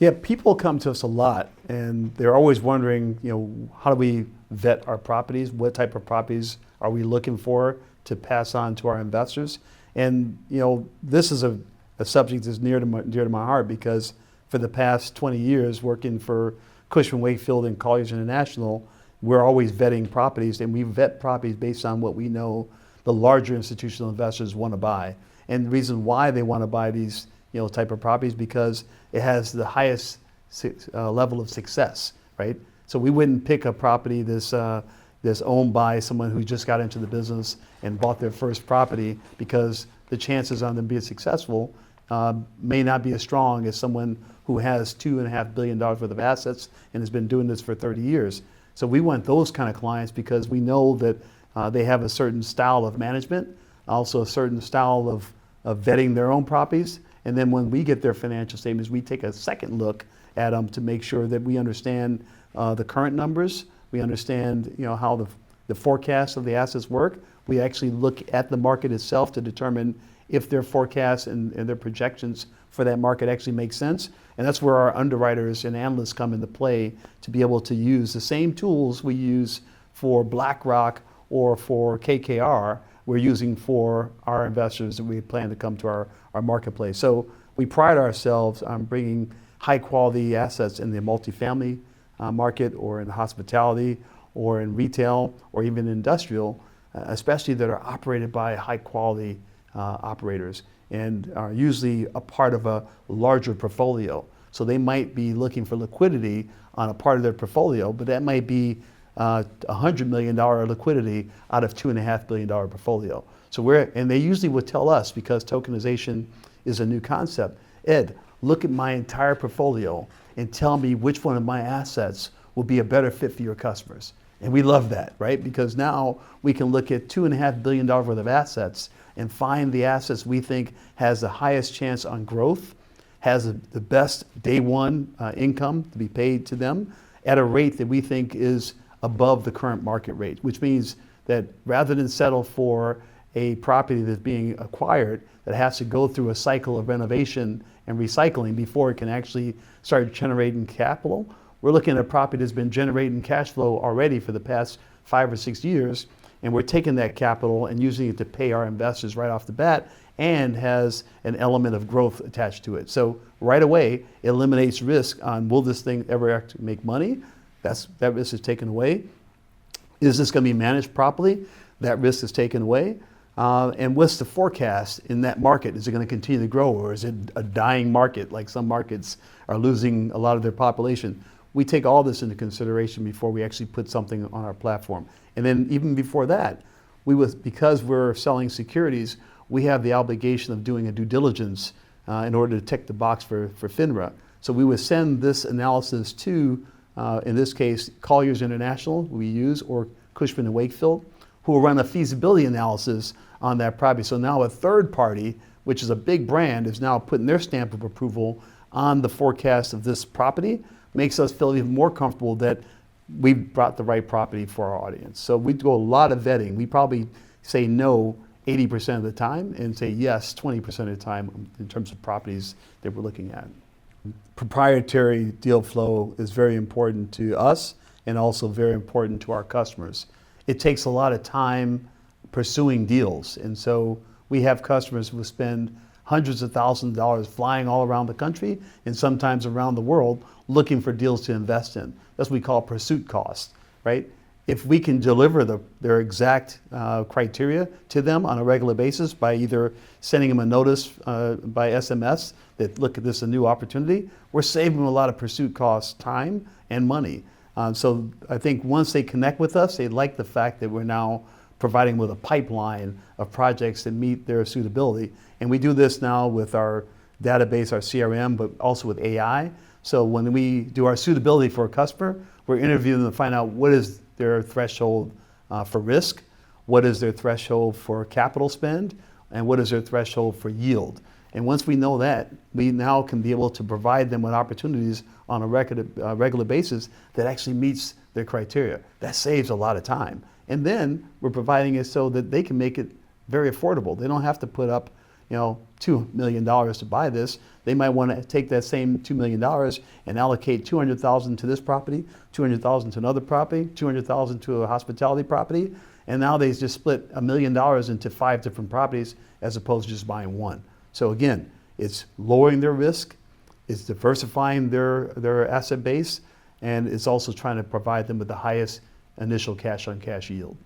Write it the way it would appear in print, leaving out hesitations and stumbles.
Yeah, people come to us a lot, and they're always wondering, how do we vet our properties? What type of properties are we looking for to pass on to our investors? And this is a subject that's dear to my heart because for the past 20 years, working for Cushman Wakefield and Colliers International, we're always vetting properties, and we vet properties based on what we know the larger institutional investors want to buy. And the reason why they want to buy these type of properties because it has the highest level of success, right? So we wouldn't pick a property that's owned by someone who just got into the business and bought their first property because the chances on them being successful may not be as strong as someone who has $2.5 billion worth of assets and has been doing this for 30 years. So we want those kind of clients because we know that they have a certain style of management, also a certain style of vetting their own properties. And then when we get their financial statements, we take a second look at them to make sure that we understand the current numbers. We understand how the forecasts of the assets work. We actually look at the market itself to determine if their forecasts and their projections for that market actually make sense. And that's where our underwriters and analysts come into play to be able to use the same tools we use for BlackRock or for KKR, we're using for our investors that we plan to come to our marketplace. So we pride ourselves on bringing high quality assets in the multifamily market or in hospitality or in retail or even industrial, especially that are operated by high quality operators and are usually a part of a larger portfolio. So they might be looking for liquidity on a part of their portfolio, but that might be $100 million liquidity out of $2.5 billion portfolio. And they usually would tell us, because tokenization is a new concept, Ed, look at my entire portfolio and tell me which one of my assets will be a better fit for your customers. And we love that, right? Because now we can look at $2.5 billion worth of assets and find the assets we think has the highest chance on growth, has the best day one income to be paid to them at a rate that we think is above the current market rate, which means that rather than settle for a property that's being acquired that has to go through a cycle of renovation and recycling before it can actually start generating capital, we're looking at a property that's been generating cash flow already for the past 5 or 6 years, and we're taking that capital and using it to pay our investors right off the bat and has an element of growth attached to it. So right away, it eliminates risk on will this thing ever actually make money? That risk is taken away. Is this going to be managed properly? That risk is taken away. And what's the forecast in that market? Is it going to continue to grow, or is it a dying market like some markets are losing a lot of their population? We take all this into consideration before we actually put something on our platform. And then even before that, because we're selling securities, we have the obligation of doing a due diligence in order to tick the box for FINRA. So we would send this analysis to, in this case, Colliers International, we use, or Cushman Wakefield, who will run a feasibility analysis on that property. So now a third party, which is a big brand, is now putting their stamp of approval on the forecast of this property, makes us feel even more comfortable that we've brought the right property for our audience. So we do a lot of vetting. We probably say no 80% of the time and say yes 20% of the time in terms of properties that we're looking at. Proprietary deal flow is very important to us and also very important to our customers. It takes a lot of time pursuing deals, and so we have customers who spend hundreds of thousands of dollars flying all around the country and sometimes around the world looking for deals to invest in. That's what we call pursuit cost, right? If we can deliver their exact criteria to them on a regular basis by either sending them a notice by SMS that, look, this is a new opportunity, we're saving them a lot of pursuit costs, time and money. So I think once they connect with us, they like the fact that we're now providing with a pipeline of projects that meet their suitability. And we do this now with our database, our CRM, but also with AI. So when we do our suitability for a customer, we're interviewing them to find out what is their threshold for risk, what is their threshold for capital spend, and what is their threshold for yield. And once we know that, we now can be able to provide them with opportunities on a regular basis that actually meets their criteria. That saves a lot of time. And then we're providing it so that they can make it very affordable. They don't have to put up $2 million to buy this, they might want to take that same $2 million and allocate $200,000 to this property, $200,000 to another property, $200,000 to a hospitality property, and now they just split $1 million into 5 different properties as opposed to just buying one. So again, it's lowering their risk, it's diversifying their asset base, and it's also trying to provide them with the highest initial cash on cash yield.